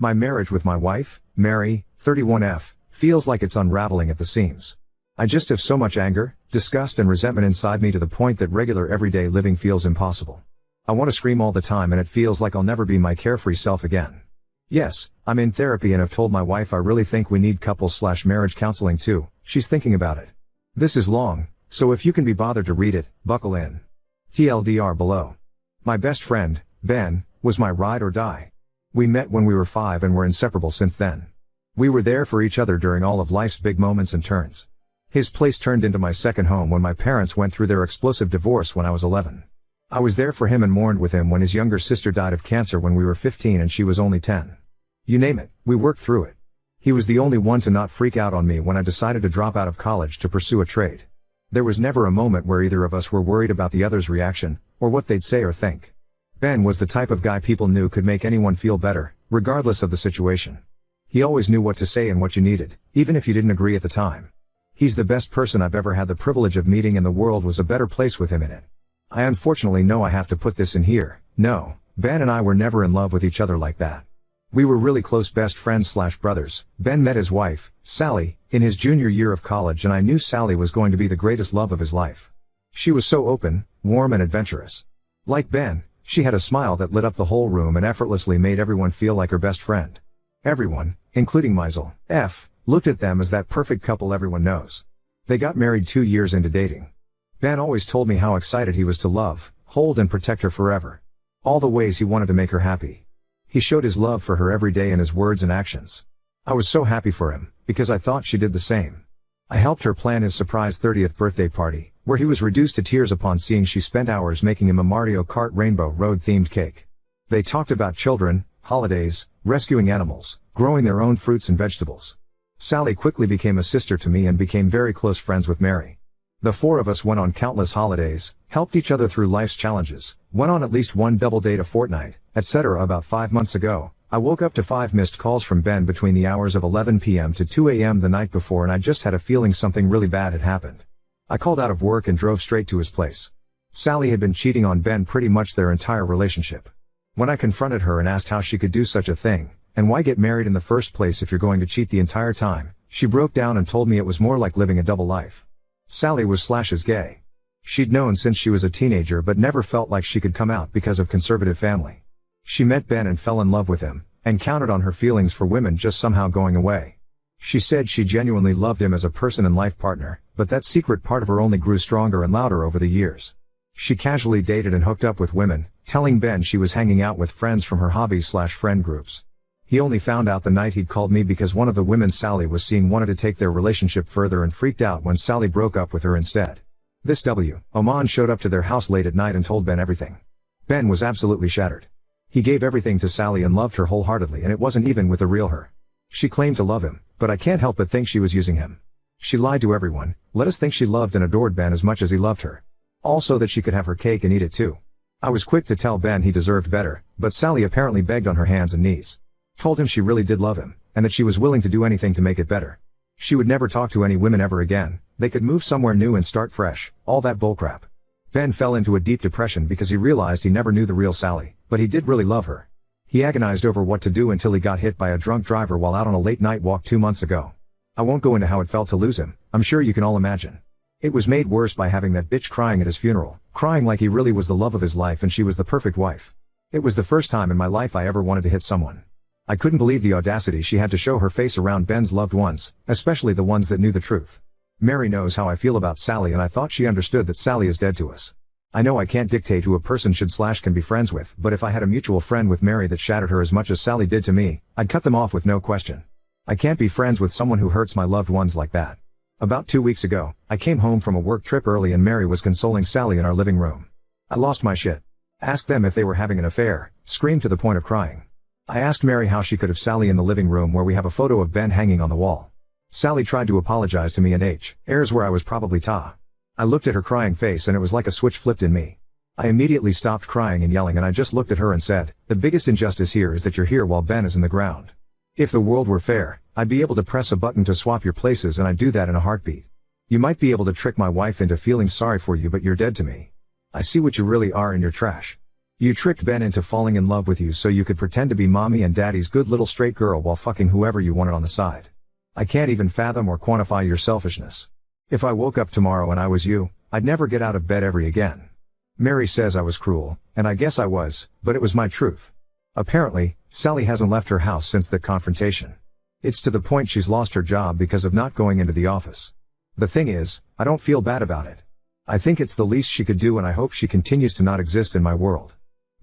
My marriage with my wife, Mary, 31F, feels like it's unraveling at the seams. I just have so much anger, disgust and resentment inside me to the point that regular everyday living feels impossible. I want to scream all the time and it feels like I'll never be my carefree self again. Yes, I'm in therapy and have told my wife I really think we need couples/marriage counseling too. She's thinking about it. This is long, so if you can be bothered to read it, buckle in. TLDR below. My best friend, Ben, was my ride or die. We met when we were 5 and were inseparable since then. We were there for each other during all of life's big moments and turns. His place turned into my second home when my parents went through their explosive divorce when I was 11. I was there for him and mourned with him when his younger sister died of cancer when we were 15 and she was only 10. You name it, we worked through it. He was the only one to not freak out on me when I decided to drop out of college to pursue a trade. There was never a moment where either of us were worried about the other's reaction, or what they'd say or think. Ben was the type of guy people knew could make anyone feel better, regardless of the situation. He always knew what to say and what you needed, even if you didn't agree at the time. He's the best person I've ever had the privilege of meeting and the world was a better place with him in it. I unfortunately know I have to put this in here. No, Ben and I were never in love with each other like that. We were really close best friends/brothers. Ben met his wife, Sally, in his junior year of college and I knew Sally was going to be the greatest love of his life. She was so open, warm and adventurous. Like Ben, she had a smile that lit up the whole room and effortlessly made everyone feel like her best friend. Everyone, including Meisel F., looked at them as that perfect couple everyone knows. They got married 2 years into dating. Ben always told me how excited he was to love, hold and protect her forever. All the ways he wanted to make her happy. He showed his love for her every day in his words and actions. I was so happy for him, because I thought she did the same. I helped her plan his surprise 30th birthday party, where he was reduced to tears upon seeing she spent hours making him a Mario Kart Rainbow Road themed cake. They talked about children, holidays, rescuing animals, growing their own fruits and vegetables. Sally quickly became a sister to me and became very close friends with Mary. The four of us went on countless holidays, helped each other through life's challenges, went on at least one double date a fortnight, etc. About 5 months ago, I woke up to 5 missed calls from Ben between the hours of 11 p.m. to 2 a.m. the night before and I just had a feeling something really bad had happened. I called out of work and drove straight to his place. Sally had been cheating on Ben pretty much their entire relationship. When I confronted her and asked how she could do such a thing, and why get married in the first place if you're going to cheat the entire time, she broke down and told me it was more like living a double life. Sally was/is gay. She'd known since she was a teenager but never felt like she could come out because of conservative family. She met Ben and fell in love with him, and counted on her feelings for women just somehow going away. She said she genuinely loved him as a person and life partner, but that secret part of her only grew stronger and louder over the years. She casually dated and hooked up with women, telling Ben she was hanging out with friends from her hobbies/friend groups. He only found out the night he'd called me because one of the women Sally was seeing wanted to take their relationship further and freaked out when Sally broke up with her instead. This Oman showed up to their house late at night and told Ben everything. Ben was absolutely shattered. He gave everything to Sally and loved her wholeheartedly and it wasn't even with the real her. She claimed to love him, but I can't help but think she was using him. She lied to everyone, let us think she loved and adored Ben as much as he loved her. Also that she could have her cake and eat it too. I was quick to tell Ben he deserved better, but Sally apparently begged on her hands and knees. Told him she really did love him, and that she was willing to do anything to make it better. She would never talk to any women ever again, they could move somewhere new and start fresh, all that bullcrap. Ben fell into a deep depression because he realized he never knew the real Sally, but he did really love her. He agonized over what to do until he got hit by a drunk driver while out on a late night walk 2 months ago. I won't go into how it felt to lose him, I'm sure you can all imagine. It was made worse by having that bitch crying at his funeral, crying like he really was the love of his life and she was the perfect wife. It was the first time in my life I ever wanted to hit someone. I couldn't believe the audacity she had to show her face around Ben's loved ones, especially the ones that knew the truth. Mary knows how I feel about Sally and I thought she understood that Sally is dead to us. I know I can't dictate who a person should/can be friends with, but if I had a mutual friend with Mary that shattered her as much as Sally did to me, I'd cut them off with no question. I can't be friends with someone who hurts my loved ones like that. About 2 weeks ago, I came home from a work trip early and Mary was consoling Sally in our living room. I lost my shit. Asked them if they were having an affair, screamed to the point of crying. I asked Mary how she could have Sally in the living room where we have a photo of Ben hanging on the wall. Sally tried to apologize to me and airs where I was probably ta. I looked at her crying face and it was like a switch flipped in me. I immediately stopped crying and yelling and I just looked at her and said, the biggest injustice here is that you're here while Ben is in the ground. If the world were fair, I'd be able to press a button to swap your places and I'd do that in a heartbeat. You might be able to trick my wife into feeling sorry for you but you're dead to me. I see what you really are and you're trash. You tricked Ben into falling in love with you so you could pretend to be mommy and daddy's good little straight girl while fucking whoever you wanted on the side. I can't even fathom or quantify your selfishness. If I woke up tomorrow and I was you, I'd never get out of bed ever again. Mary says I was cruel, and I guess I was, but it was my truth. Apparently, Sally hasn't left her house since that confrontation. It's to the point she's lost her job because of not going into the office. The thing is, I don't feel bad about it. I think it's the least she could do, and I hope she continues to not exist in my world.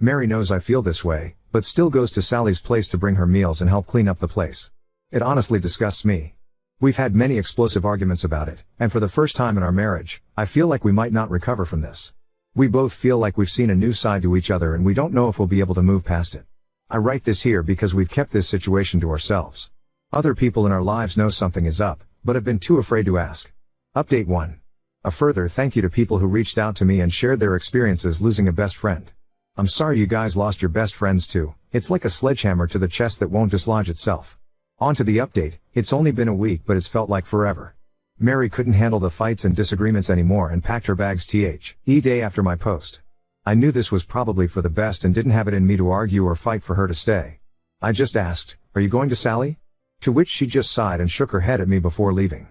Mary knows I feel this way, but still goes to Sally's place to bring her meals and help clean up the place. It honestly disgusts me. We've had many explosive arguments about it, and for the first time in our marriage, I feel like we might not recover from this. We both feel like we've seen a new side to each other and we don't know if we'll be able to move past it. I write this here because we've kept this situation to ourselves. Other people in our lives know something is up, but have been too afraid to ask. Update 1. A further thank you to people who reached out to me and shared their experiences losing a best friend. I'm sorry you guys lost your best friends too. It's like a sledgehammer to the chest that won't dislodge itself. On to the update. It's only been a week, but it's felt like forever. Mary couldn't handle the fights and disagreements anymore and packed her bags day after my post. I knew this was probably for the best and didn't have it in me to argue or fight for her to stay. I just asked, "Are you going to Sally?" To which she just sighed and shook her head at me before leaving.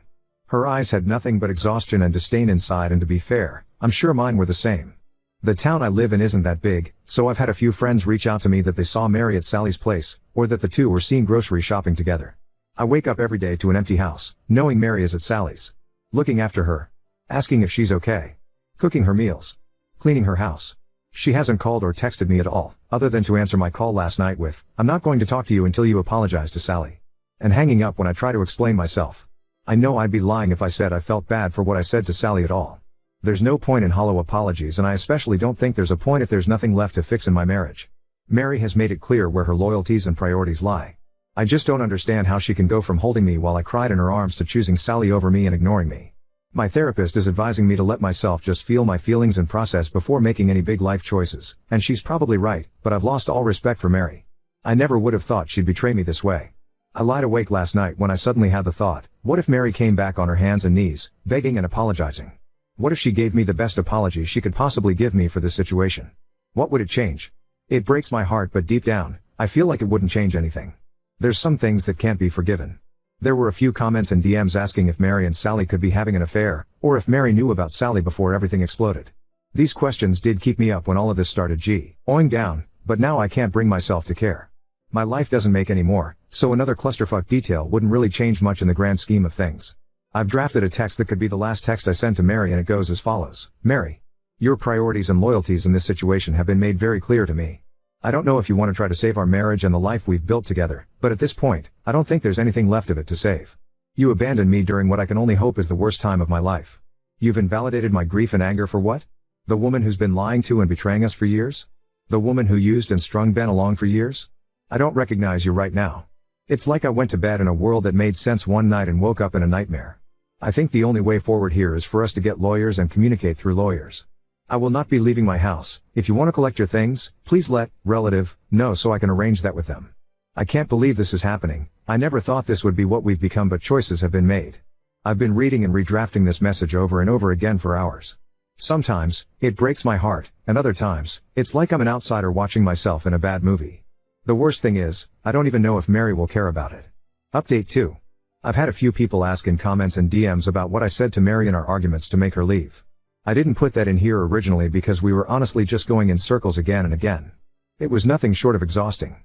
Her eyes had nothing but exhaustion and disdain inside, and to be fair, I'm sure mine were the same. The town I live in isn't that big, so I've had a few friends reach out to me that they saw Mary at Sally's place, or that the two were seen grocery shopping together. I wake up every day to an empty house, knowing Mary is at Sally's. Looking after her. Asking if she's okay. Cooking her meals. Cleaning her house. She hasn't called or texted me at all, other than to answer my call last night with, "I'm not going to talk to you until you apologize to Sally." And hanging up when I try to explain myself. I know I'd be lying if I said I felt bad for what I said to Sally at all. There's no point in hollow apologies, and I especially don't think there's a point if there's nothing left to fix in my marriage. Mary has made it clear where her loyalties and priorities lie. I just don't understand how she can go from holding me while I cried in her arms to choosing Sally over me and ignoring me. My therapist is advising me to let myself just feel my feelings and process before making any big life choices, and she's probably right, but I've lost all respect for Mary. I never would have thought she'd betray me this way. I lied awake last night when I suddenly had the thought, what if Mary came back on her hands and knees, begging and apologizing? What if she gave me the best apology she could possibly give me for this situation? What would it change? It breaks my heart, but deep down, I feel like it wouldn't change anything. There's some things that can't be forgiven. There were a few comments and DMs asking if Mary and Sally could be having an affair, or if Mary knew about Sally before everything exploded. These questions did keep me up when all of this started going down, but now I can't bring myself to care. My life doesn't make any more, so another clusterfuck detail wouldn't really change much in the grand scheme of things. I've drafted a text that could be the last text I send to Mary, and it goes as follows. Mary. Your priorities and loyalties in this situation have been made very clear to me. I don't know if you want to try to save our marriage and the life we've built together, but at this point, I don't think there's anything left of it to save. You abandoned me during what I can only hope is the worst time of my life. You've invalidated my grief and anger for what? The woman who's been lying to and betraying us for years? The woman who used and strung Ben along for years? I don't recognize you right now. It's like I went to bed in a world that made sense one night and woke up in a nightmare. I think the only way forward here is for us to get lawyers and communicate through lawyers. I will not be leaving my house. If you want to collect your things, please let relative know so I can arrange that with them. I can't believe this is happening. I never thought this would be what we've become, but choices have been made. I've been reading and redrafting this message over and over again for hours. Sometimes, it breaks my heart, and other times, it's like I'm an outsider watching myself in a bad movie. The worst thing is, I don't even know if Mary will care about it. Update 2. I've had a few people ask in comments and DMs about what I said to Mary in our arguments to make her leave. I didn't put that in here originally because we were honestly just going in circles again and again. It was nothing short of exhausting.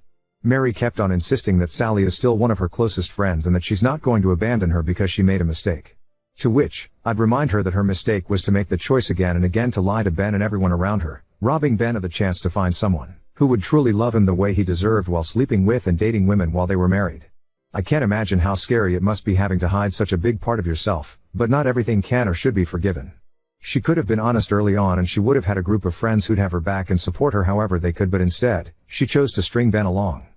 Mary kept on insisting that Sally is still one of her closest friends and that she's not going to abandon her because she made a mistake. To which, I'd remind her that her mistake was to make the choice again and again to lie to Ben and everyone around her, robbing Ben of the chance to find someone who would truly love him the way he deserved while sleeping with and dating women while they were married. I can't imagine how scary it must be having to hide such a big part of yourself, but not everything can or should be forgiven. She could have been honest early on and she would have had a group of friends who'd have her back and support her however they could, but instead, she chose to string Ben along.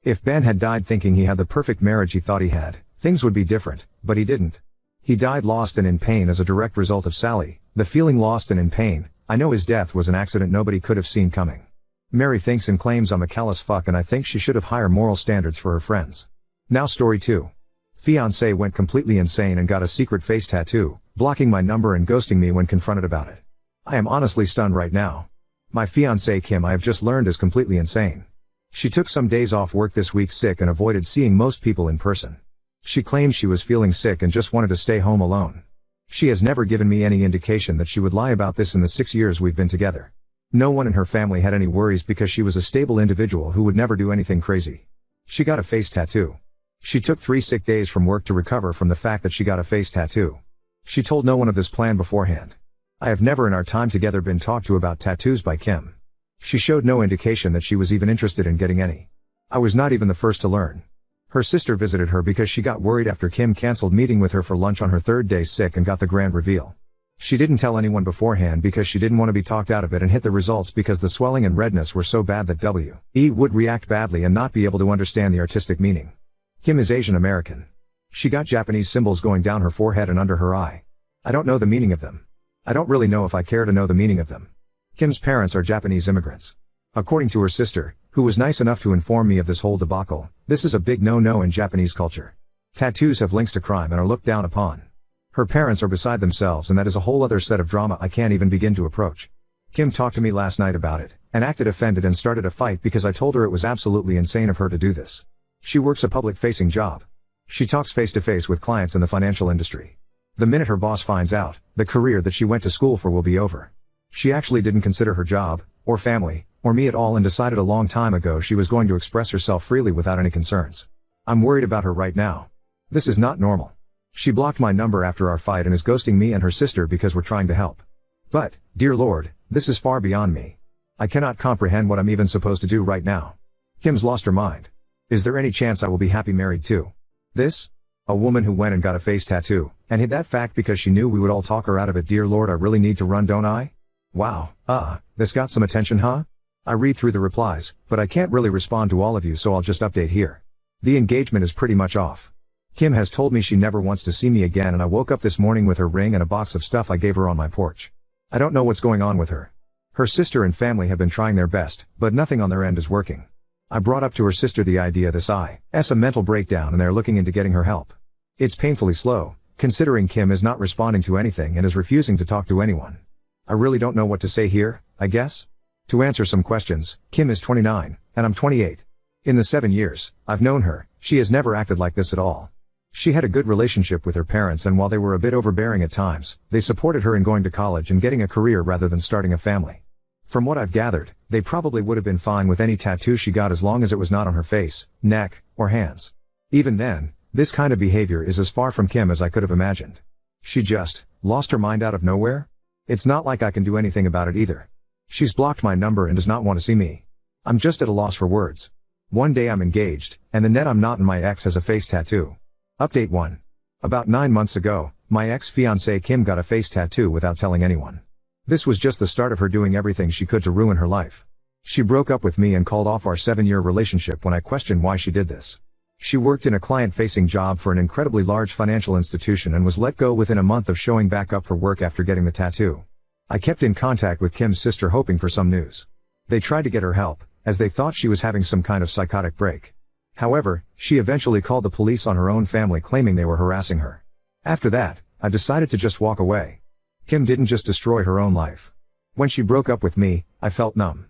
If Ben had died thinking he had the perfect marriage he thought he had, things would be different, but he didn't. He died lost and in pain as a direct result of Sally, the feeling lost and in pain. I know his death was an accident nobody could have seen coming. Mary thinks and claims I'm a callous fuck, and I think she should have higher moral standards for her friends. Now story 2. Fiancé went completely insane and got a secret face tattoo, blocking my number and ghosting me when confronted about it. I am honestly stunned right now. My fiancée Kim, I have just learned, is completely insane. She took some days off work this week sick and avoided seeing most people in person. She claimed she was feeling sick and just wanted to stay home alone. She has never given me any indication that she would lie about this in the 6 years we've been together. No one in her family had any worries because she was a stable individual who would never do anything crazy. She got a face tattoo. She took 3 sick days from work to recover from the fact that she got a face tattoo. She told no one of this plan beforehand. I have never in our time together been talked to about tattoos by Kim. She showed no indication that she was even interested in getting any. I was not even the first to learn. Her sister visited her because she got worried after Kim canceled meeting with her for lunch on her 3rd day sick and got the grand reveal. She didn't tell anyone beforehand because she didn't want to be talked out of it and hit the results because the swelling and redness were so bad that W.E. would react badly and not be able to understand the artistic meaning. Kim is Asian American. She got Japanese symbols going down her forehead and under her eye. I don't know the meaning of them. I don't really know if I care to know the meaning of them. Kim's parents are Japanese immigrants. According to her sister, who was nice enough to inform me of this whole debacle, this is a big no-no in Japanese culture. Tattoos have links to crime and are looked down upon. Her parents are beside themselves, and that is a whole other set of drama I can't even begin to approach. Kim talked to me last night about it, and acted offended and started a fight because I told her it was absolutely insane of her to do this. She works a public-facing job. She talks face-to-face with clients in the financial industry. The minute her boss finds out, the career that she went to school for will be over. She actually didn't consider her job, or family, or me at all, and decided a long time ago she was going to express herself freely without any concerns. I'm worried about her right now. This is not normal. She blocked my number after our fight and is ghosting me and her sister because we're trying to help. But, dear Lord, this is far beyond me. I cannot comprehend what I'm even supposed to do right now. Kim's lost her mind. Is there any chance I will be happy married too? This? A woman who went and got a face tattoo, and hid that fact because she knew we would all talk her out of it. Dear Lord, I really need to run, don't I? Wow, this got some attention, huh? I read through the replies, but I can't really respond to all of you, so I'll just update here. The engagement is pretty much off. Kim has told me she never wants to see me again, and I woke up this morning with her ring and a box of stuff I gave her on my porch. I don't know what's going on with her. Her sister and family have been trying their best, but nothing on their end is working. I brought up to her sister the idea this is a mental breakdown and they're looking into getting her help. It's painfully slow, considering Kim is not responding to anything and is refusing to talk to anyone. I really don't know what to say here, I guess. To answer some questions, Kim is 29, and I'm 28. In the 7 years I've known her, she has never acted like this at all. She had a good relationship with her parents, and while they were a bit overbearing at times, they supported her in going to college and getting a career rather than starting a family. From what I've gathered, they probably would have been fine with any tattoo she got as long as it was not on her face, neck, or hands. Even then, this kind of behavior is as far from Kim as I could have imagined. She just lost her mind out of nowhere? It's not like I can do anything about it either. She's blocked my number and does not want to see me. I'm just at a loss for words. One day I'm engaged, and the net I'm not, and my ex has a face tattoo. Update 1. About 9 months ago, my ex-fiancée Kim got a face tattoo without telling anyone. This was just the start of her doing everything she could to ruin her life. She broke up with me and called off our 7-year relationship when I questioned why she did this. She worked in a client-facing job for an incredibly large financial institution and was let go within a month of showing back up for work after getting the tattoo. I kept in contact with Kim's sister hoping for some news. They tried to get her help, as they thought she was having some kind of psychotic break. However, she eventually called the police on her own family claiming they were harassing her. After that, I decided to just walk away. Kim didn't just destroy her own life. When she broke up with me, I felt numb.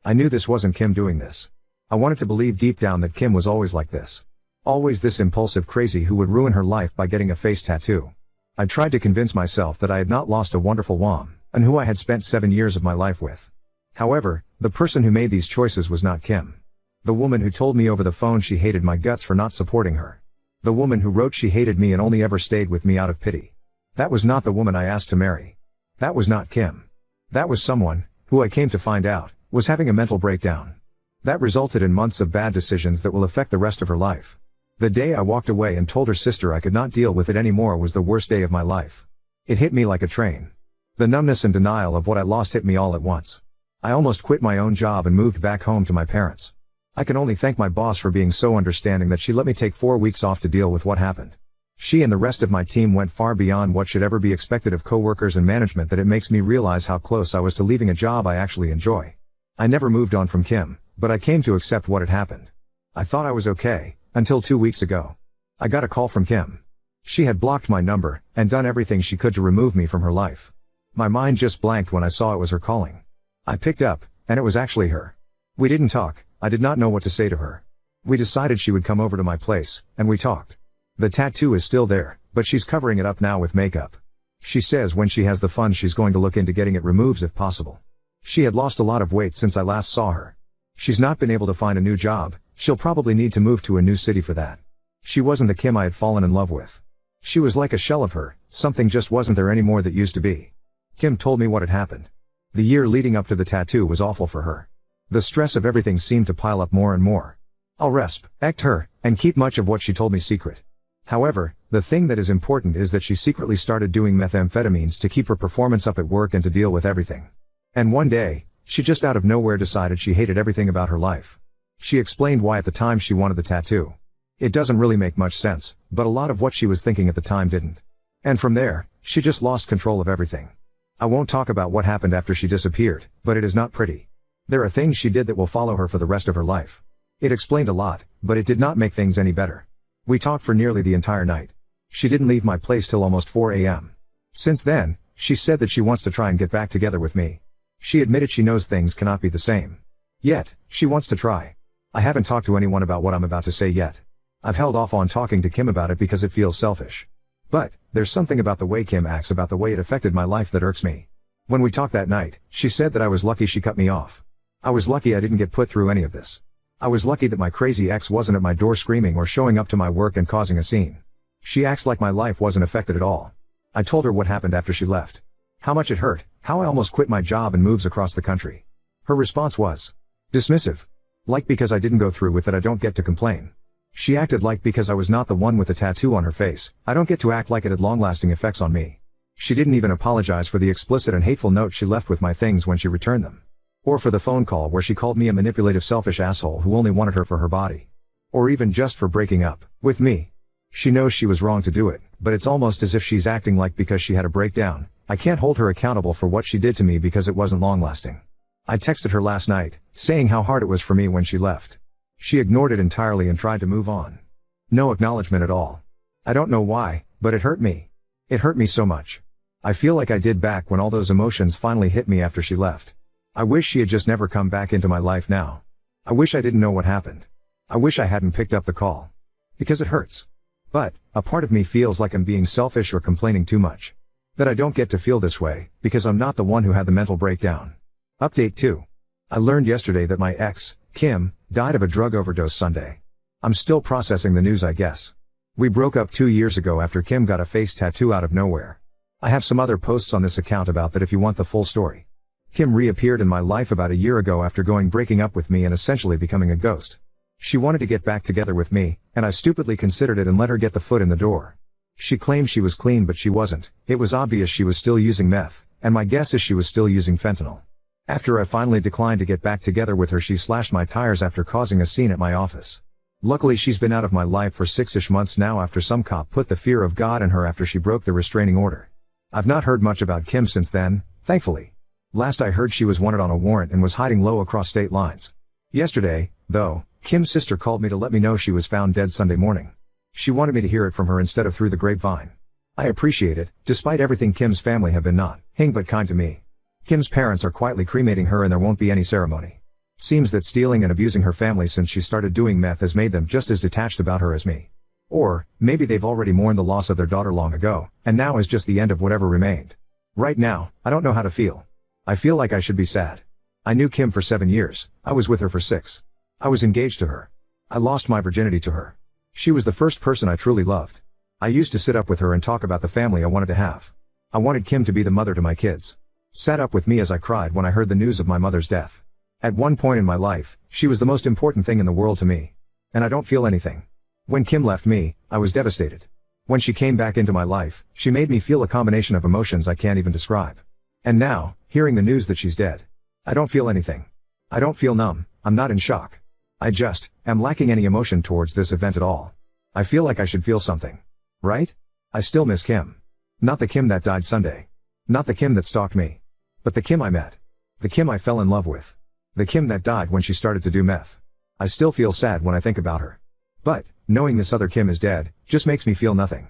I knew this wasn't Kim doing this. I wanted to believe deep down that Kim was always like this. Always this impulsive crazy who would ruin her life by getting a face tattoo. I tried to convince myself that I had not lost a wonderful woman, and who I had spent 7 years of my life with. However, the person who made these choices was not Kim. The woman who told me over the phone she hated my guts for not supporting her. The woman who wrote she hated me and only ever stayed with me out of pity. That was not the woman I asked to marry. That was not Kim. That was someone, who I came to find out, was having a mental breakdown. That resulted in months of bad decisions that will affect the rest of her life. The day I walked away and told her sister I could not deal with it anymore was the worst day of my life. It hit me like a train. The numbness and denial of what I lost hit me all at once. I almost quit my own job and moved back home to my parents. I can only thank my boss for being so understanding that she let me take 4 weeks off to deal with what happened. She and the rest of my team went far beyond what should ever be expected of coworkers and management, that it makes me realize how close I was to leaving a job I actually enjoy. I never moved on from Kim, but I came to accept what had happened. I thought I was okay, until 2 weeks ago. I got a call from Kim. She had blocked my number, and done everything she could to remove me from her life. My mind just blanked when I saw it was her calling. I picked up, And it was actually her. We didn't talk, I did not know what to say to her. We decided she would come over to my place, and we talked. The tattoo is still there, but she's covering it up now with makeup. She says when she has the funds she's going to look into getting it removed if possible. She had lost a lot of weight since I last saw her. She's not been able to find a new job, she'll probably need to move to a new city for that. She wasn't the Kim I had fallen in love with. She was like a shell of her, something just wasn't there anymore that used to be. Kim told me what had happened. The year leading up to the tattoo was awful for her. The stress of everything seemed to pile up more and more. I'll respect her, and keep much of what she told me secret. However, the thing that is important is that she secretly started doing methamphetamines to keep her performance up at work and to deal with everything. And one day, she just out of nowhere decided she hated everything about her life. She explained why at the time she wanted the tattoo. It doesn't really make much sense, but a lot of what she was thinking at the time didn't. And from there, she just lost control of everything. I won't talk about what happened after she disappeared, but it is not pretty. There are things she did that will follow her for the rest of her life. It explained a lot, but it did not make things any better. We talked for nearly the entire night. She didn't leave my place till almost 4 a.m. Since then, she said that she wants to try and get back together with me. She admitted she knows things cannot be the same. Yet, she wants to try. I haven't talked to anyone about what I'm about to say yet. I've held off on talking to Kim about it because it feels selfish. But, there's something about the way Kim acts about the way it affected my life that irks me. When we talked that night, she said that I was lucky she cut me off. I was lucky I didn't get put through any of this. I was lucky that my crazy ex wasn't at my door screaming or showing up to my work and causing a scene. She acts like my life wasn't affected at all. I told her what happened after she left. How much it hurt, how I almost quit my job and moves across the country. Her response was dismissive. Like because I didn't go through with it I don't get to complain. She acted like because I was not the one with the tattoo on her face, I don't get to act like it had long-lasting effects on me. She didn't even apologize for the explicit and hateful note she left with my things when she returned them. Or for the phone call where she called me a manipulative selfish asshole who only wanted her for her body. Or even just for breaking up with me. She knows she was wrong to do it, but it's almost as if she's acting like because she had a breakdown, I can't hold her accountable for what she did to me because it wasn't long-lasting. I texted her last night, saying how hard it was for me when she left. She ignored it entirely and tried to move on. No acknowledgement at all. I don't know why, but it hurt me. It hurt me so much. I feel like I did back when all those emotions finally hit me after she left. I wish she had just never come back into my life now. I wish I didn't know what happened. I wish I hadn't picked up the call. Because it hurts. But, a part of me feels like I'm being selfish or complaining too much. That I don't get to feel this way, because I'm not the one who had the mental breakdown. Update 2. I learned yesterday that my ex, Kim, died of a drug overdose Sunday. I'm still processing the news I guess. We broke up 2 years ago after Kim got a face tattoo out of nowhere. I have some other posts on this account about that if you want the full story. Kim reappeared in my life about a year ago after breaking up with me and essentially becoming a ghost. She wanted to get back together with me, and I stupidly considered it and let her get the foot in the door. She claimed she was clean but she wasn't. It was obvious she was still using meth, and my guess is she was still using fentanyl. After I finally declined to get back together with her she slashed my tires after causing a scene at my office. Luckily she's been out of my life for 6-ish months now after some cop put the fear of God in her after she broke the restraining order. I've not heard much about Kim since then, thankfully. Last I heard she was wanted on a warrant and was hiding low across state lines. Yesterday, though, Kim's sister called me to let me know she was found dead Sunday morning. She wanted me to hear it from her instead of through the grapevine. I appreciate it, despite everything Kim's family have been nothing but kind to me. Kim's parents are quietly cremating her and there won't be any ceremony. Seems that stealing and abusing her family since she started doing meth has made them just as detached about her as me. Or, maybe they've already mourned the loss of their daughter long ago, and now is just the end of whatever remained. Right now, I don't know how to feel. I feel like I should be sad. I knew Kim for 7 years, I was with her for 6. I was engaged to her. I lost my virginity to her. She was the first person I truly loved. I used to sit up with her and talk about the family I wanted to have. I wanted Kim to be the mother to my kids. Sat up with me as I cried when I heard the news of my mother's death. At one point in my life, she was the most important thing in the world to me. And I don't feel anything. When Kim left me, I was devastated. When she came back into my life, she made me feel a combination of emotions I can't even describe. And now, hearing the news that she's dead, I don't feel anything. I don't feel numb, I'm not in shock. I just am lacking any emotion towards this event at all. I feel like I should feel something. Right? I still miss Kim. Not the Kim that died Sunday. Not the Kim that stalked me. But the Kim I met. The Kim I fell in love with. The Kim that died when she started to do meth. I still feel sad when I think about her. But, knowing this other Kim is dead, just makes me feel nothing.